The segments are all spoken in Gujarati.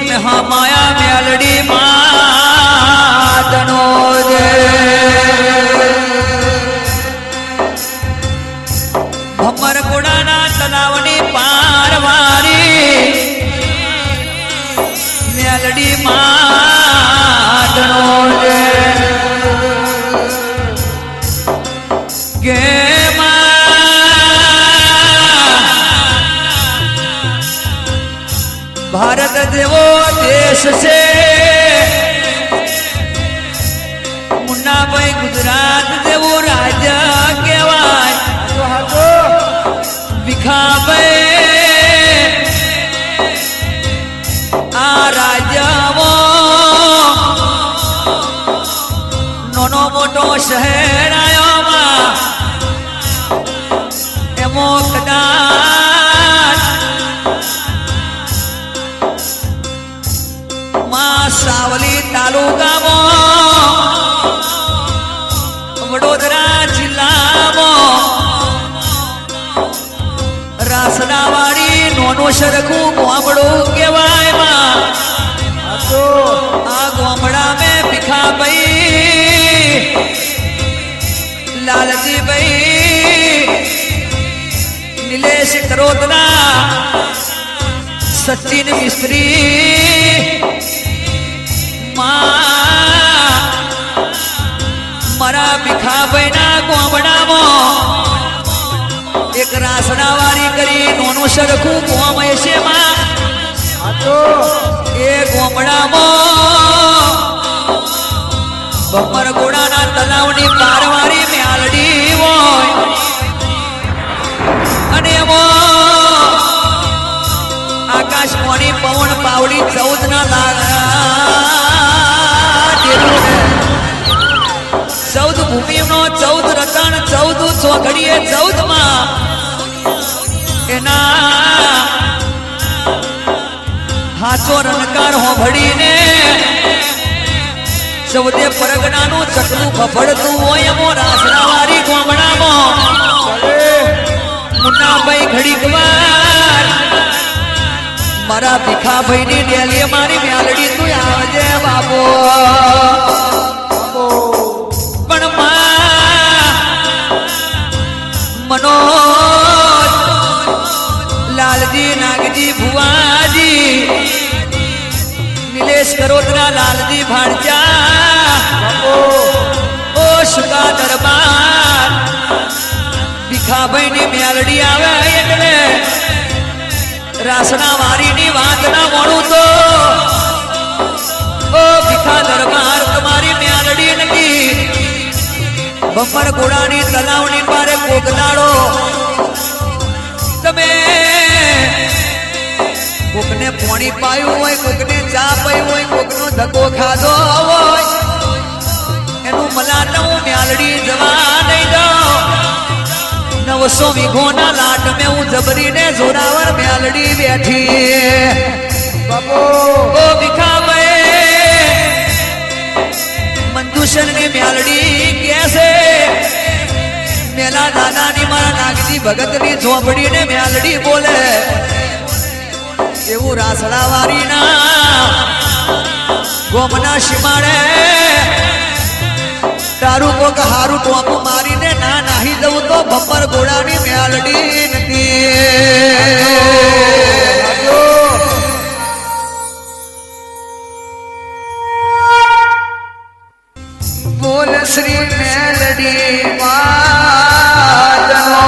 महामाया मेलडी मातनो जे भमर गुड़ाना तलावनी पारवारी मेलडी मातनो जे गे भारत देवो देश से मुन्ना भाई गुजरात देवो राज्य केवाय विखा भाई आ राज्य नोनो मोटो शहर आयो एमो कदाच सावली तालुका वडोदरा जिल्ला रासनावाड़ी नोनो सरखू गोमड़ो केवाय आ गोमड़ा में भिखा भाई लालजी भाई नीलेश करोतना सचिन मिस्त्री मारा भिखा भाईना गोमड़ा एक रासनावारी करी नोनो सरखू गोम ऐसे ए गोमड़ा बम्बर गोड़ाना तलावनी पारवारी में आलडी होय अने वो आकाशवाणी पवन पावड़ी 14 ना लागा 14 भूमि नो 14 रतन 14 चौघड़िए 14 मां एना हाचो रनकार हो भड़ी ने 14 परगना नु चकलू फफड़तू होय मो रासनावारी गोमड़ा मो मुन्ना भाई घड़ी कवार मारा भिखा भाई नी डेली मारी म्यालडी तू आवजे बाबो मनोज लालजी नागजी भुआजी नीलेश करोत्रा लालजी भाड़जा ओ शुका दरबार भिखा भाई नी म्यालडी आवे એટલે रासनावारी नी વાત ના મોણું તો ओ भिखा दरबार तुम्हारी म्यालडी नकी बम्बर गोड़ानी तलावनी पारे कोकलाड़ो तमे कोकने पानी पायु होय कोकने चा पायु होय कोकनो धक्को खाधो होय एनु मलाटू म्यालडी जवा नहीं दो 900 वीघोना लाट में हूँ जबरी ने जोरावर म्यालडी बैठी बाबू ओ भिखा भाई मंजूशन ने म्यालडी कैसे मेला दादा नी मारा नागजी भगत नी झोपड़ी ने म्यालडी बोले एवं रासड़ावारी ना गोमना शिमाड़े तारू को कहारू टोप मारी ने ना नाही दऊ तो बम्बर गोड़ानी म्यालडी नती बोल श्री मेलडी मातनो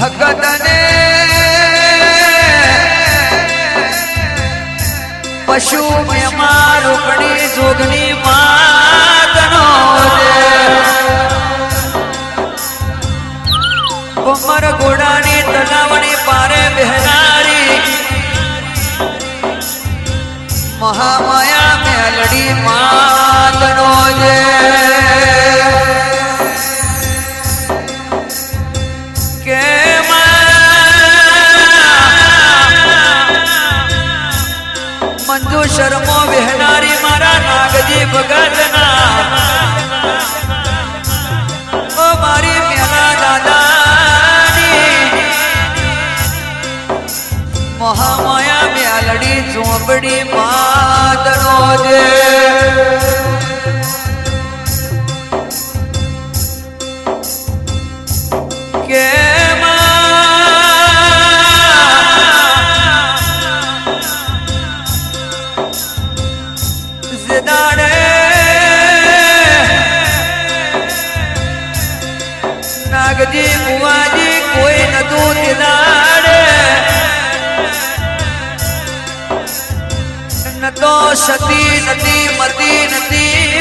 हकतने पशु मारुकड़ी जोगनी मातनो बम्बर गोड़ानी तलावनी पारे बहनारी महामाया मेलडी मातनो जे के मंजू शर्मो बहनारी मारा नागजी भगतना ओ मारी मेला दादानी ઝોંપડી માદનો જે કે નાગજી બુવાજી કોઈ નતું દિલાડે ન તો સતી નથી મતી નથી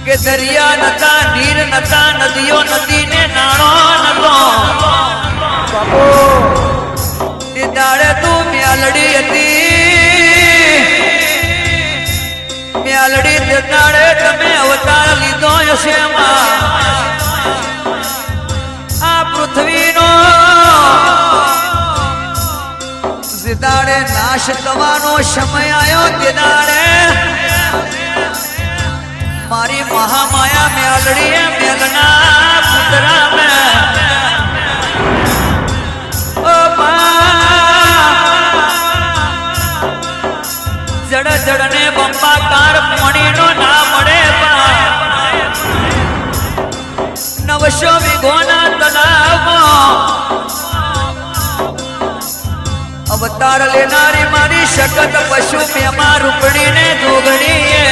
કે દરિયા નતા નીર નતા નદીઓ નદી ને નાણો નતો તે દાડે તું મ્યાલડી હતી મ્યાલડી તે દાડે તમે અવતાર લીધો હશે આ પૃથ્વીનો જે દાડે નાશ થવાનો સમય આવ્યો તે દાડે મારી મહામાયા મ્યાલડીએ મેલના પુતરા જડ જડ ને બંબાકાર મણીનો ના મળે નવસો વિઘોના તલાવમાં અવતાર લેનારી મારી શકત પશુ મેમાં રૂપડીને જોગણીએ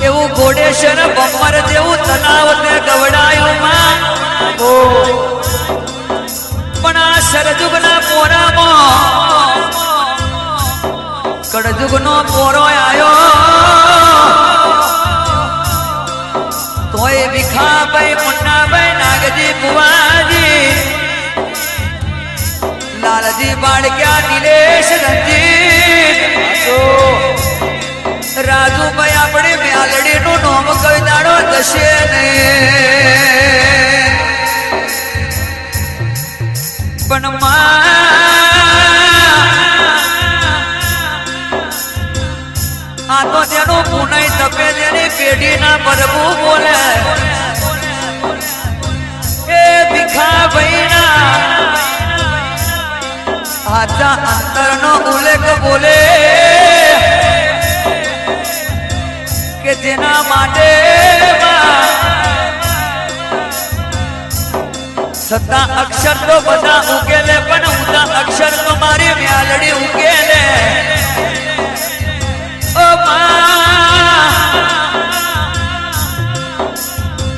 એવું ઘોડેશ્વર બમ્મર જેવું તલાવ તે ગવડાયું પણ આ સરજુગના પોરામાં કડજુગનો પોરો આવ્યો તોય વિખાભાઈ મુન્નાભાઈ નાગજી બુવાજી લાલજી બાળક્યા નિલેશ રંજીત રાજુભાઈ આપણે મ્યાલડી નું નોમ કઈ દાડો દશે નહીં પણ આ તો તેનું પુનઈ તપે તેની પેઢીના પ્રભુ બોલે એ ભીખાભાઈ ના આજા અંતરનો ઉલ્લેખ બોલે કે જેના માટે સત્તા અક્ષર તો બધા ઉકેલે પણ ઉદા અક્ષર તો મારી મ્યાલડી ઉકેલે ઓ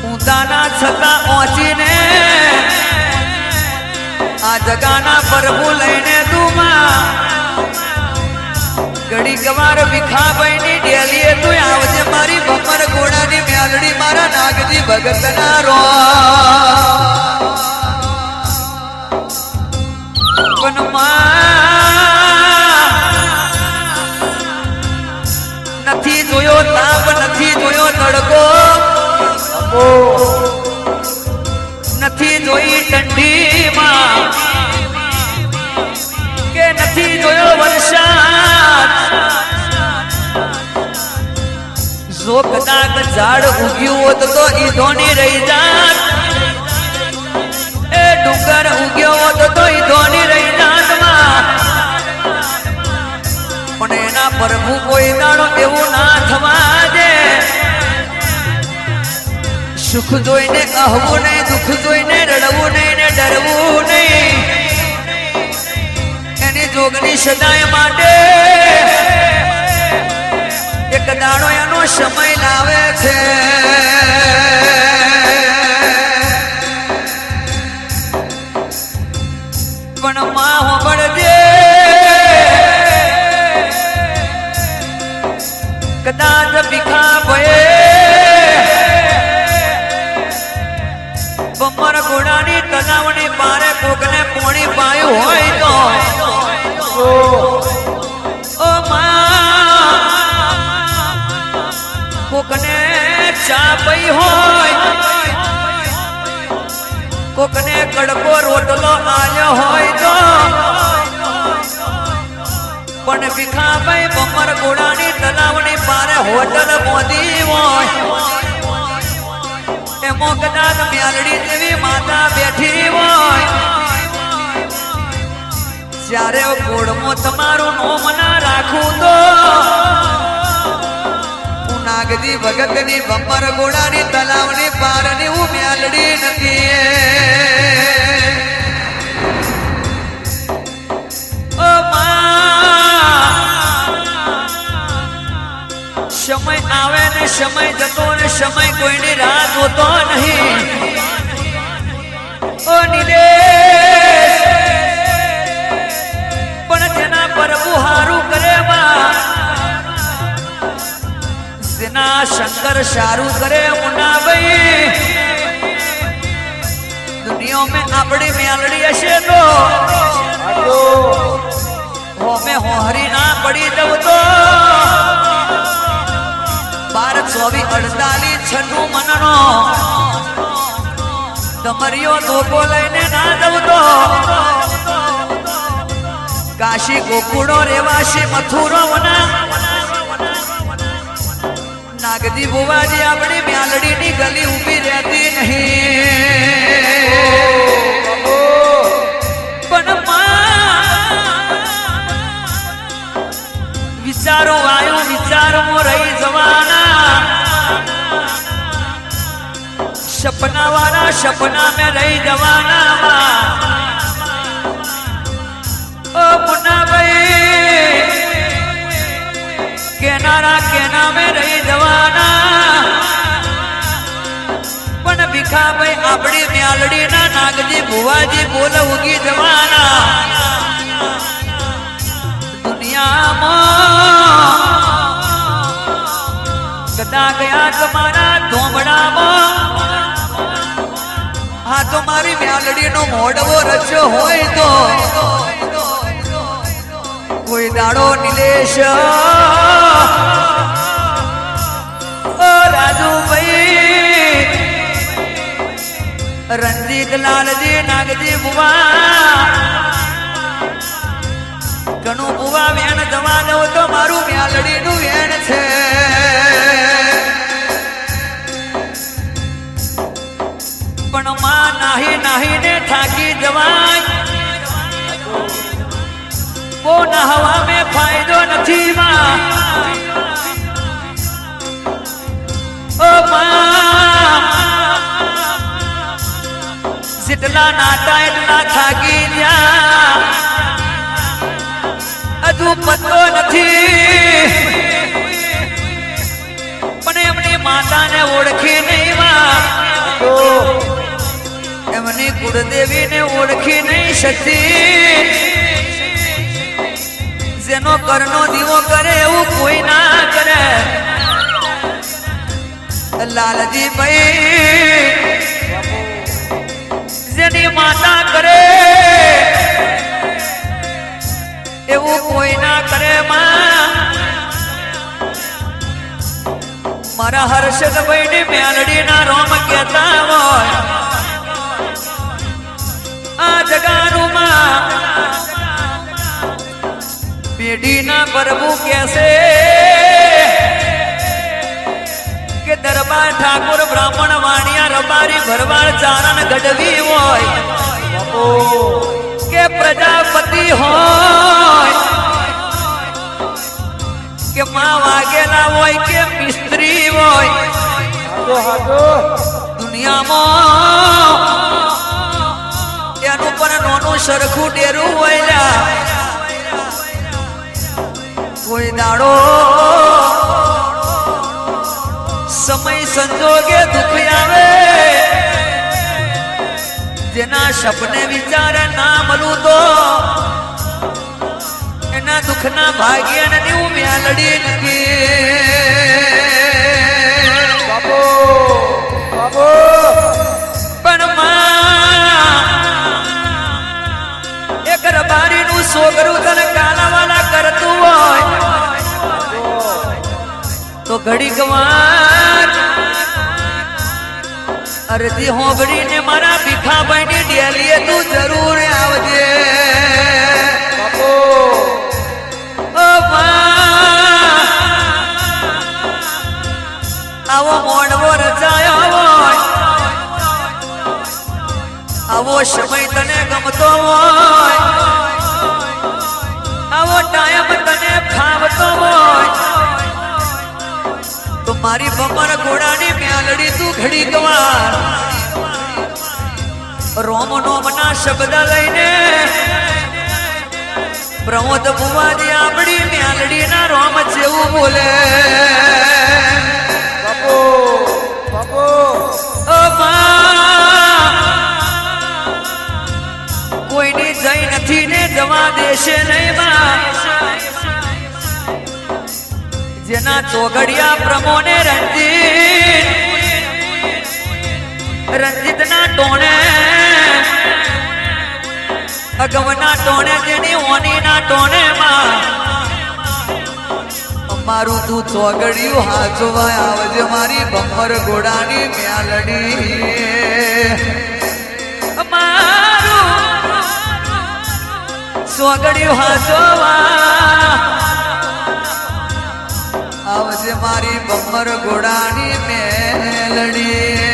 ઉદાના છતાં પહોંચીને આ જગાના પ્રભુ લઈને તું ઘડી કવાર વિખાભાઈ ની ડેલીએ તું આવજે મારી બમર ઘોડાની મ્યાલડી મારા નાગજી ભગત ના રો નથી જોયો તાપ નથી જોયો તડકો નથી જોઈ ઠંડીમાં કે નથી જોયો વરસાદ જો કદાચ ઝાડ ઉગ્યું હોત તો ઈધોની રહી જાત એ ડુંગર ઉગ્યો હોત તો ઈધોની રહી જાતમાં પણ એના પ્રભુ કોઈ દાડો એવું ના થવા દે સુખ જોઈને કહવું નહીં દુઃખ જોઈને રડવું નહીં ને ડરવું નહીં એની જોગની સદાય માટે એક દાડો એનો સમય લાવે છે પણ માં હોબળજે કદાચ ભીખા બમર ઘોડાની તલાવની પારે કોકને પોણી પાયું હોય તો ઓ કોકને ચા પી હોય કોકને કડકો રોટલો આલ્યો હોય તો પણ ભીખાભાઈ બમર ઘોડાની તલાવણી હોટલ મોદી હોય એમાં કદાચ મ્યાલડી જેવી માતા બેઠી હોય જ્યારે ગોળમાં તમારું નોમ ના રાખું તો નાગજી ભગતની બમ્બર ગોળાની તલાવની પારની હું મ્યાલડી નથી ઓ સમય આવે ને સમય જતો ને સમય કોઈની રાહ જોતો નહીં ઓ નિલેશ પણ જેના પ્રભુ હારું કરે જેના શંકર સારું કરે મુના ભાઈ દુનિયા में આપણી મેલડી હશે તો હોમે હોહરી ના પડી દઉં તો 12, 24, 48, 96 મનનો તમારીઓ ધોકો લઈને ના દઉં તો કાશી ગોકુળો રેવાશી મથુરો વના નાગજી બુવાજી આપણી મ્યાલડીની ગલી ઊભી રહેતી નહીં પણ વિચારો આયો વિચારમાં રહી જવાના સપના વાળા સપના में રહી જવાના ઓ મુન્ના ભાઈ કેનારા કેના में રહી જવાના પણ ભીખા ભાઈ આપણી મ્યાલડી ના નાગજી ભુવાજી બોલ ઉગી જવાના કદા ગયા તમારા ધોમડામાં હા તો મારી મ્યાલડી નો મોડવો રચ્યો હોય તો કોઈ દાડો નિલેશ ઓ રાજુભાઈ રણજીત લાલજી નાગજી બુવા ઘણું બુવા વેણ જવા દઉં તો મારું મ્યાલડી નું વેણ છે પણ માં નાહી નાહી ને થાકી જવાય વો નહવા में ફાયદો નથી માં ઓ માં જેટલા નાતા એટલા થાકી જા હજુ પતો નથી પણ એમની માતાને ઓળખી નહીં માં એમની કુળદેવીને ઓળખી નહીં શકતી જેનો કરનો દીવો કરે એવું કોઈ ના કરે લાલજી ભાઈ જેની માતા કરે એવું કોઈ ના કરે માં મારા હર્ષદભાઈ ની મેલડી ના રોમ કહેતા હોય આ જગાનું માં પેઢી ના પ્રભુ કેસે કે દરબાર ઠાકોર બ્રાહ્મણ વાણિયા રબારી ભરવાડ ચારણ ગઢવી હોય કે પ્રજાપતિ હોય કે માં વાઘેલા હોય કે મિસ્ત્રી હોય દુનિયામાં એનું પણ નોનું સરખું ડેરું હોય કોઈ દાડો સમય સંજોગે દુઃખ આવે જેના સપને વિચાર ના મળું તો એના દુઃખના ભાગ્ય નથી હું મ્યાલડી નથી પણ એક રબારી નું છોકરું તને કાલાવાલા કરતું હોય તો ઘડીક વાર અરજી હોબડીને મારા ભીખાભાઈ ની ડેલીએ તું જરૂર આવજે મારી ભમર ઘોડાની મ્યાલડી તું ઘડી ગવાર રોમ નોમના શબ્દ લઈને પ્રમોદ બુવાજી આપણી મ્યાલડી ના રોમ જેવું બોલે બાપુ બાપુ ઓ કોઈની જઈ નથી ને જવા દેશે નહીં માં જેના ચોગડિયા પ્રમોને રંજીત ના ટોણે અગવના ટોણે જેની ઓની ના ટોણે માં મારું તું ચોગડિયું હાચવાય આવજે મારી ભમર ઘોડાની મ્યાલડી મારું ચોગડિયું હાચવા આવજે મારી ભમર ઘોડાની મેલડી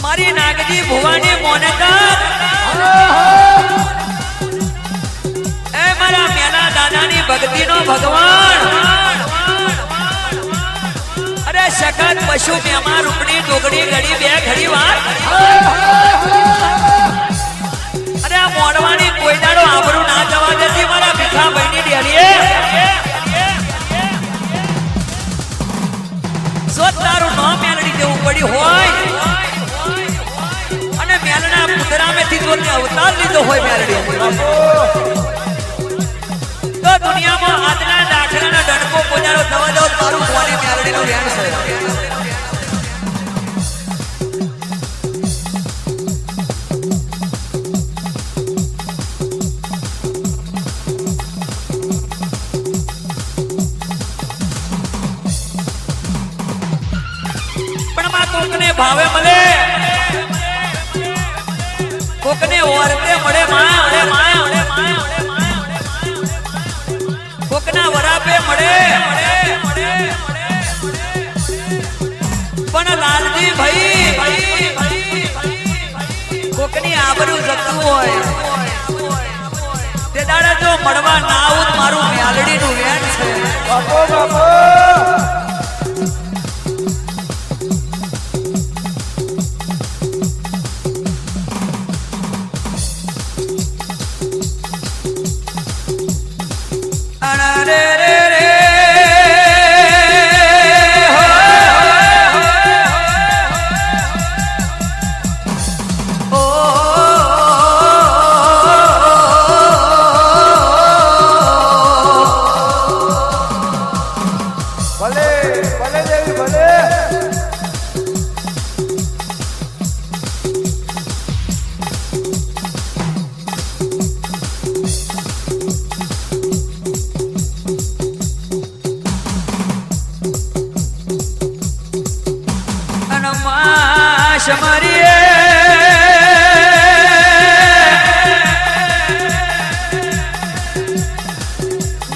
મારી નાગજી ભુવાની મોનેતર એ મારા મેલા દાદાની ભક્તિનો ભગવાન અરે સખત પશુ મેમા રૂપણી ડોગડી ઘડી બે ઘડી વાર અરે આ મોડવાની કોઈ દાડો આબરૂ ના જવા દેતી મારા ભીખા ભાઈની ડેરીએ જો તારું નામ મેલડી દેવું પડી હોય અને મેલના પુતરામેથી જો તે અવતાર લીધો હોય મેલડી તો દુનિયામાં આજના દાખલાનો ડણકો પોજારો થવા દો તારું કોની મેલડીનો વેણ છે ભાવે મળે કોકને ઓરતે મળે કોકના વરાપે મળે પણ લાલજી ભાઈ કોકની આબરૂ જતું હોય તે દાડે જો મળવા ના આવું મારું મ્યાલડીનું વેણ છે બાપો બાપો રે રે રે ભલે ભલે દેવી ભલે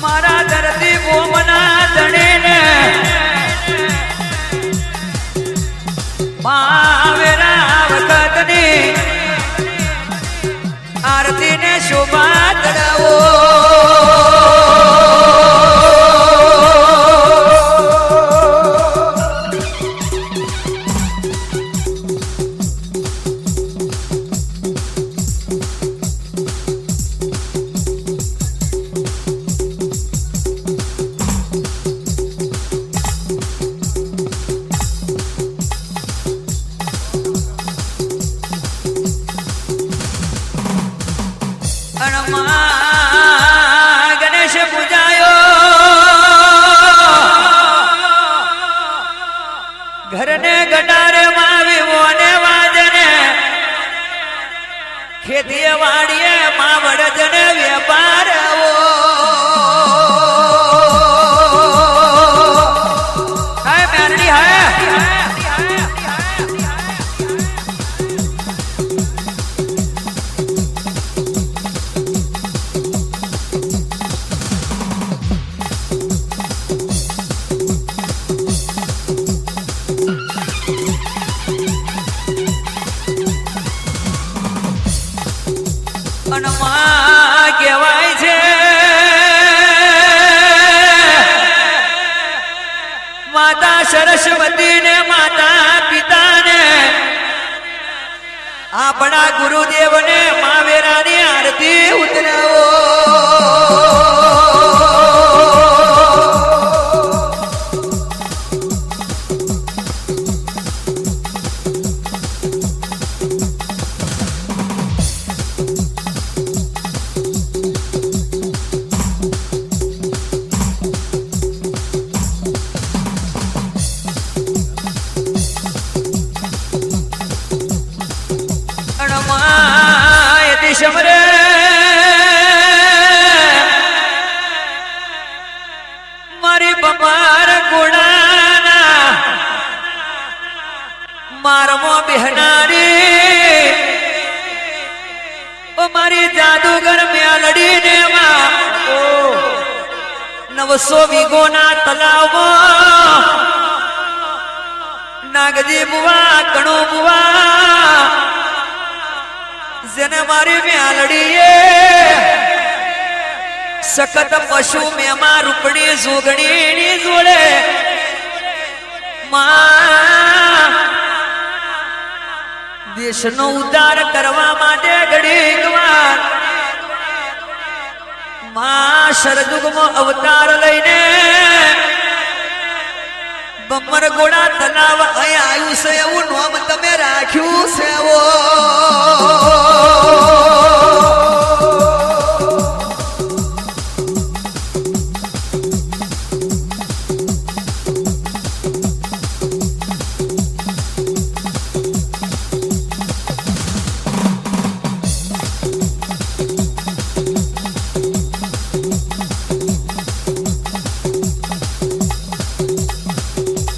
મારા ધરતી ભૂમના ધણીને માવેરા વખતની આરતીને શોભા ચડાવો ગણેશ પૂજાયો ઘરને ગડારે માં વિવોને વાજને ખેતીએ વાડીએ માં વડજને વેપાર આવો હાય મેરડી હાય કહેવાય છે માતા સરસ્વતી ને માતા પિતાને આપણા ગુરુદેવ ને માવેરાની આરતી ઉતરાવો સમરે મારી બમાર ગુણાના મારમો બહેનારી ઓ મારી જાદુગર મેલડી ને 900 વીઘોના તલાવમાં નાગજી બુવા કણો બુવા જેને મારી મેલડીએ સખત પશુ મેમાં રૂપડી જોગણીની જોડે માં દેશનો ઉદ્ધાર કરવા માટે ઘડીક વાર માં શરદુગમાં અવતાર લઈને બમરગોડા તલાવ અહીં આવ્યું છે એવું નામ તમે રાખ્યું છે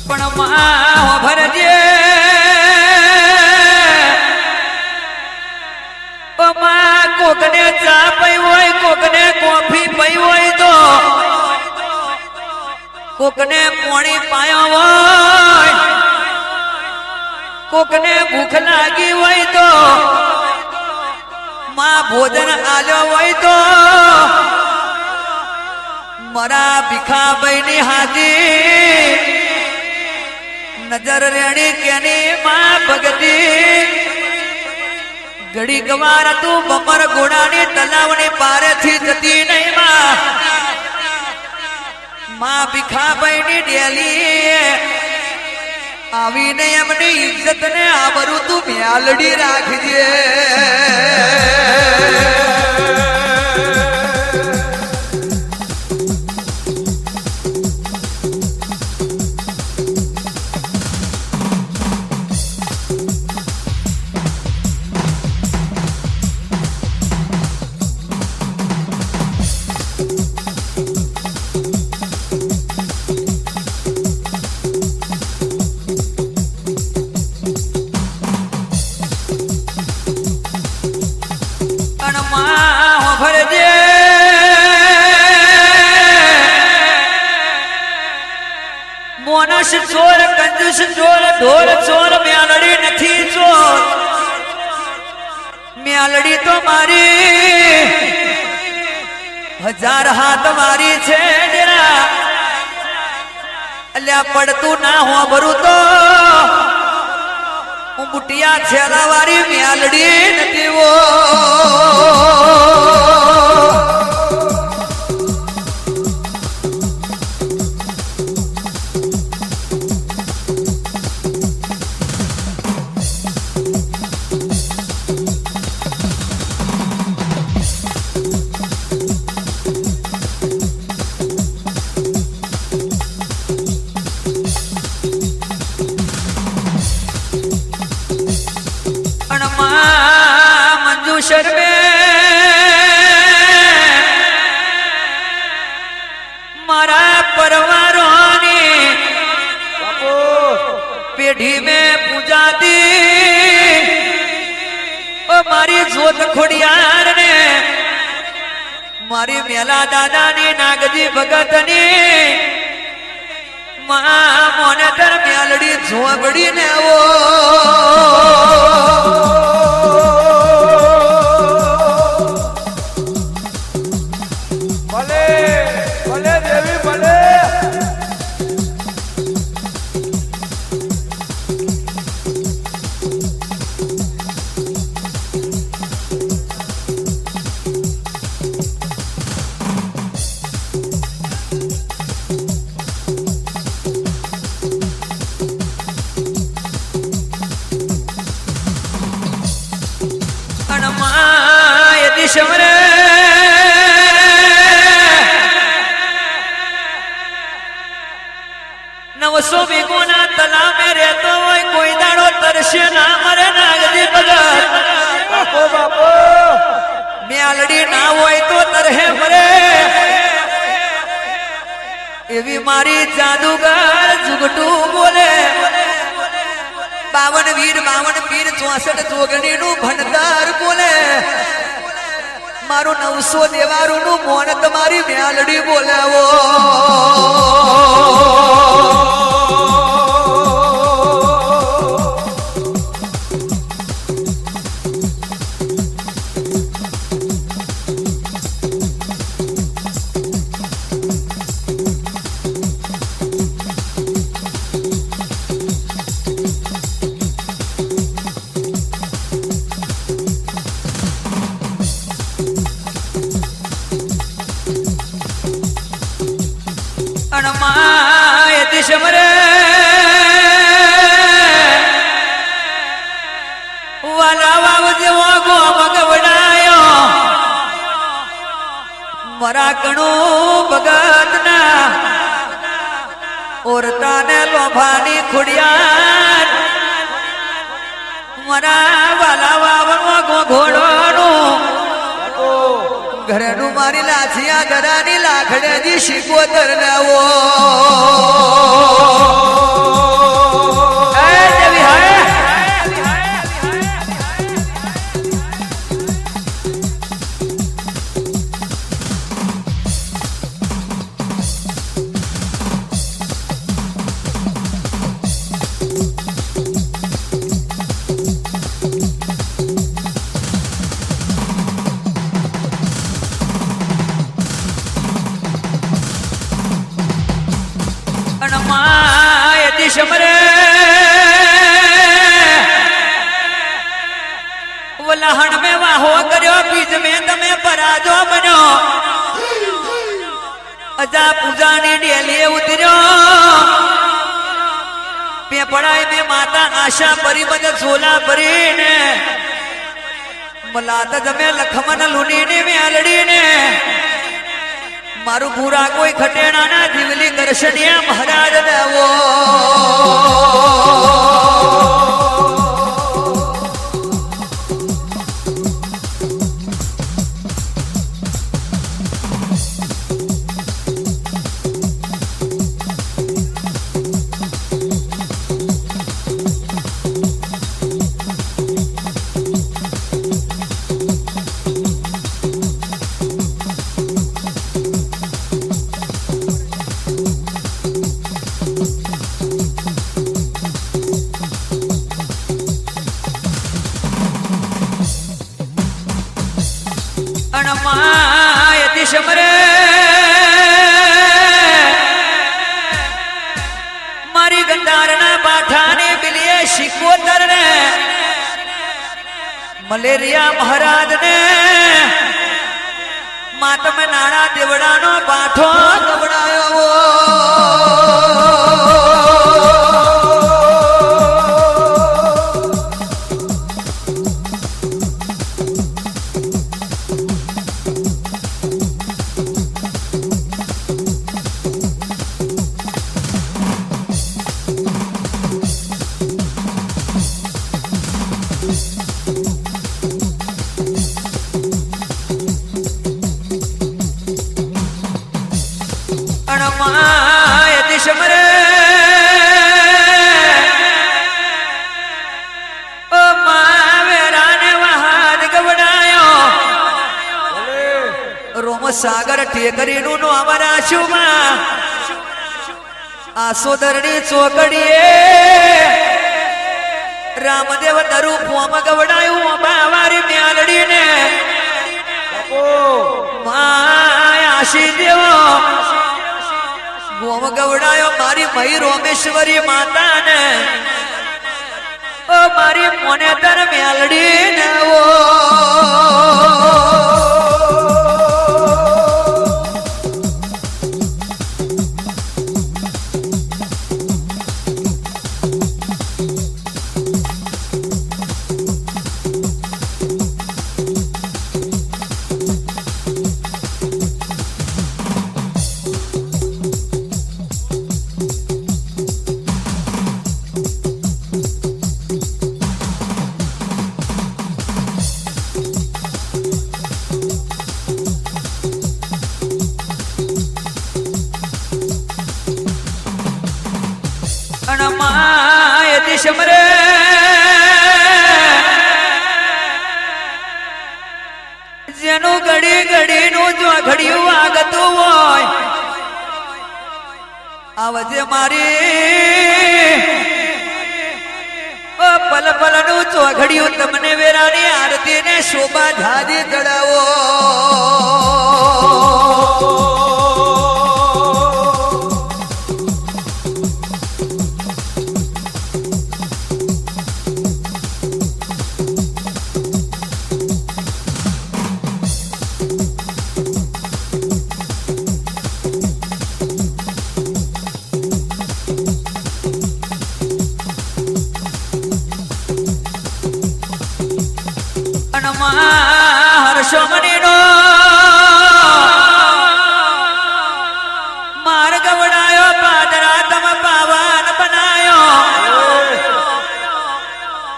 પણ માં ભરજે ચા પી હોય કોકને કોફી પી હોય તો કોકને પાણી પાયો હોય કોકને ભૂખ લાગી હોય તો માં ભોજન આલ્યો હોય તો મારા ભીખાભાઈ ની હાજી નજર રેણી કેની માં ભગતી ઘડી ગવાર તું બમર ઘોડાની તલાવની પારેથી જતી નહીં માં ભીખાભાઈ ની ડેલી આવીને એમની ઇજ્જત ને આબરૂ તું મ્યાલડી રાખજે મોનસ ચોર કંજુસ ચોર ઢોર ચોર મ્યાલડી નથી ચોર મ્યાલડી તો મારી હજાર હાથ મારી છે ડેરા અલ્યા પડતું ના હોબરું તો હું બુટિયા છેલા વાળી મ્યાલડી નથી વો શર્મે મારા પરવારોની પેઢી में પૂજાતી ઓ મારી જોત ખોડિયાર ને મારી મેલા દાદાની નાગજી ભગતની મા મોનેતર મેલડી ઝોબડી ને ઓ શમરે નવસો બીગોના તલાવે રહેતો હોય કોઈ દાડો તરશે ના મરે નાગજી ભગત બાપો બાપો મ્યાલડી ના હોય તો તરહે મરે એવી મારી જાદુગર જુગટું બોલે 52 વીર 52 પીર 64 જોગણી નું ભંડાર બોલે મારું 900 દેવારું નું મોન તમારી મ્યાલડી બોલાવો શમરે વાલા વાવ જેવો ગોમ ગવડાયો મરા કણું ભગત ના ઓરતા ને લોભાની ખુડિયાર મરા વાલા વાવ ઘોડોનું ઘરેનું મારી લાછિયા ઘરાની લાખડેજી શીકોતર નાવો સમરે વલહણ મેં વાહો કર્યો બીજ મેં તમે પરાજો બન્યો અજા પૂજાની ડેલીએ ઉતર્યો પેપડાઈ મેં માતા આશા પરી બધે ઝોલા ભરીને મલાત જમે લખમન લૂનીને મેલડીને મારું પૂરા કોઈ ખટેણાના જીવલી દર્શનિયા મહારાજ દેવો સમરે મારી ગંધારના પાઠાને બિલીએ શિકોતર ને મલેરિયા મહારાજ ને માતમ નાણા દેવડાનો પાઠો દવડાયો સમરે ઓ માવેરાને વહાદ ગવડાયો રોમ સાગર ઠેકરીનું નો અમારા શુમાં આસોદરની ચોકડીએ રામદેવ દરુ ફોમ ગવડાયું બાવારી મ્યાલડીને માય આશી દેવો ગોમ ગવડાયો મારી મહી રોમેશ્વરી માતાને ઓ મારી મોનેતર મેલડી ને ઓ સમરે જેનું ઘડી ઘડીનું જો ઘડિયું આગતું હોય આવજે મારી ઓ પલ પલનું ચોઘડિયું તમને વેરાની આરતી ને શોભા ધાજી ચડાવો હર્ષમણીનો માર્ગ વડાયો પાદરા તમ પાવન બનાયો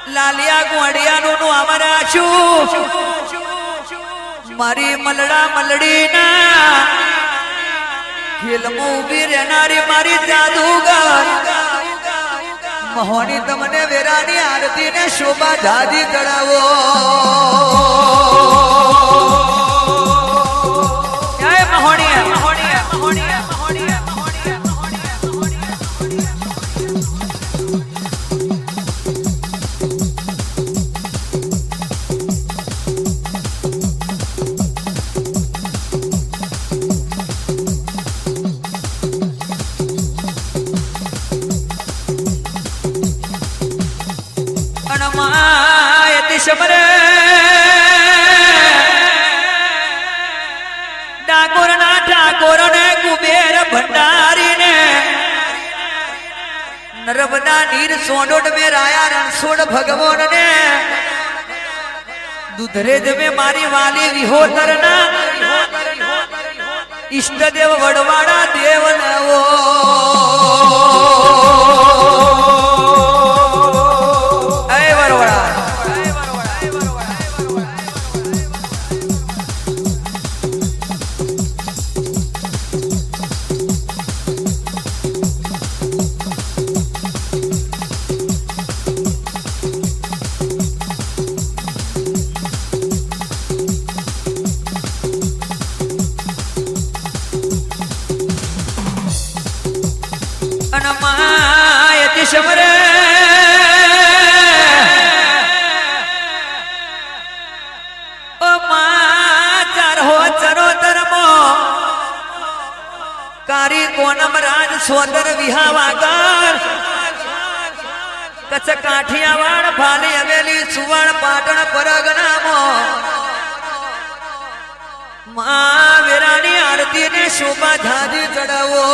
લાલિયા ગોડિયાનું નું અમારા છું મારી મલડા મલડીના ફિલ્મો ઉભી રહેનારી મારી જાદુગર મહોની તમને વેરાની આરતી ને શોભા ધાજી ચડાવો જય મહોનિયા મહોનિયા મહોનિયા મહોનિયા યતિશમરે ડાકોરના ઠાકોરને કુબેર ભંડારીને નર્મદા નીર સોંડોડ મે રાયા રણછોડ ભગવાનને દુધરેજ મે મારી વાલી વિહોતરના ઈષ્ટદેવ વડવાડા દેવનવો એ વડવાડા યતિશમરે ઓ ચાર હો ચરો ધર્મો કારી કોનમ રાજ સોદર વિહાવાગર કચ્છ કાઠિયાવાડ ભાલી હવેલી સુવર્ણ પાટણ પરગનામો મા વેરાની આરતી ને શોભા ધાજી ચડાવો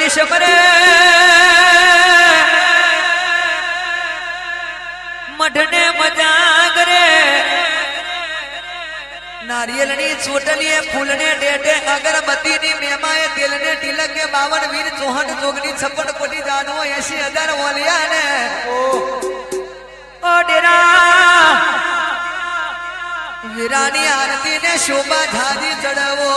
યતિશમરે મઢને મજા કરે નારિયેલની ચોટલીએ ફૂલને ડેટે અગરબત્તીની મેમાએ તેલને તિલકે 52 વીર 64 જોગની 56 કોટી જાનો 80,000 ઓલિયાને ઓ ડેરા વીરાની આરતીને શોભા ધાજી ચડાવો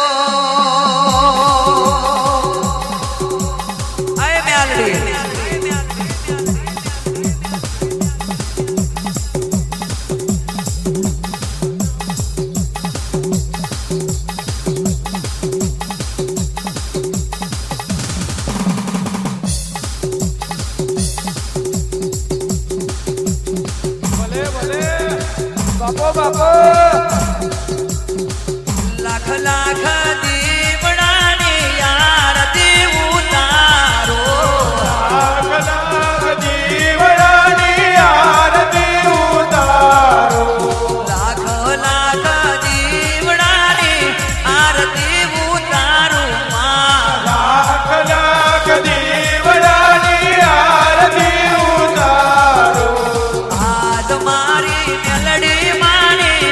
ભલે ભલે બાપો બાપો લાખ લાખ દીવડાની આરતી ઉતારો લાખ લાખ દીવડાની આરતી ઉતારો લાખ લાખ દીવડાની આરતી ઉતારું લાખ લાખ દીવડાની આરતી ઉતારો આજ મારી મેલડી માની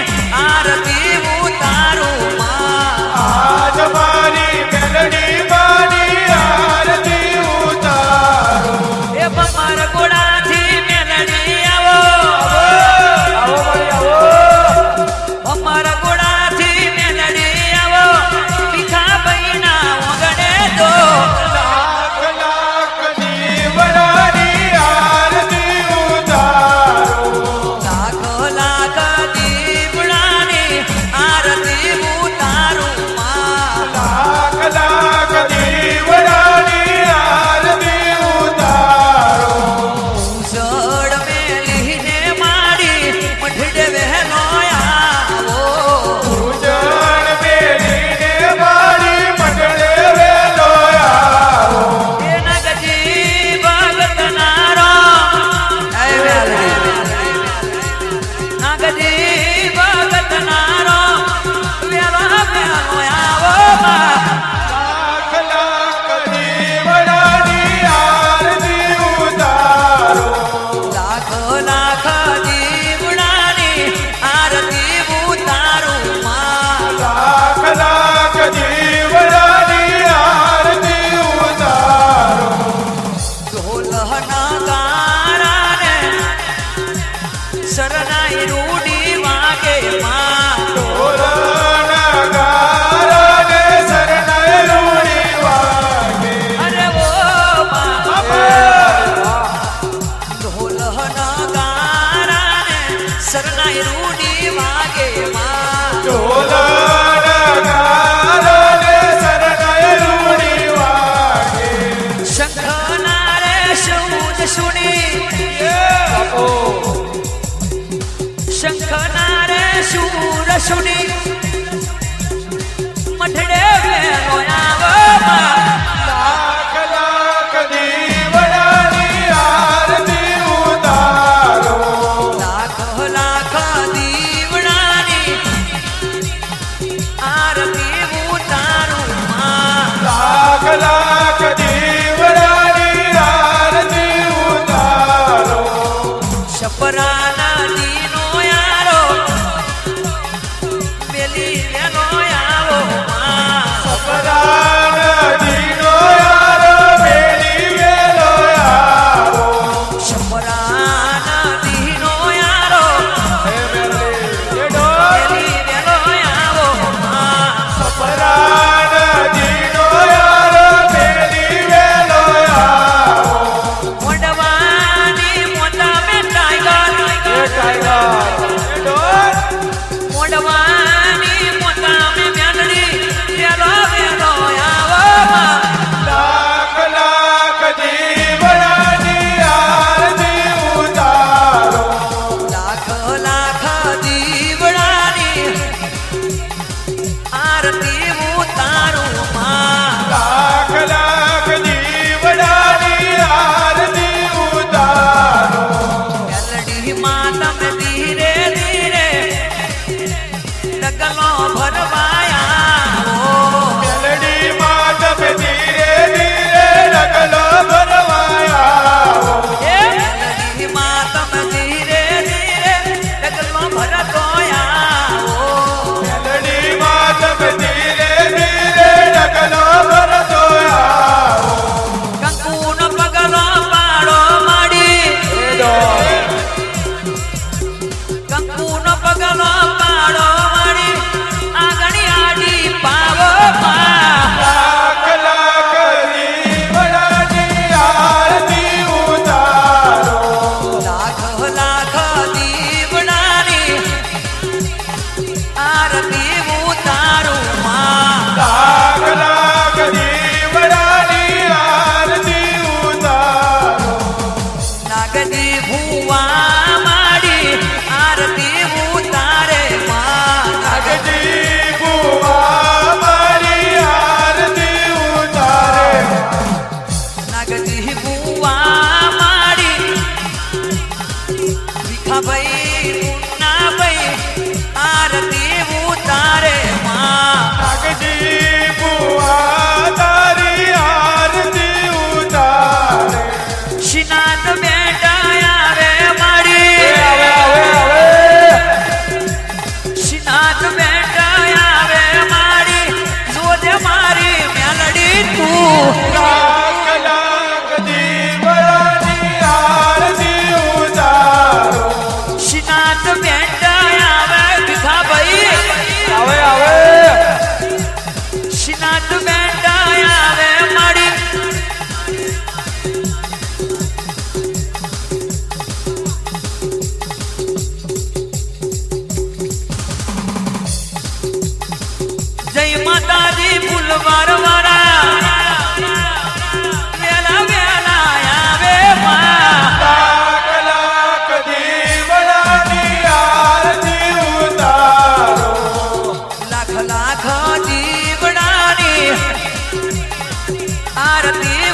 આરતી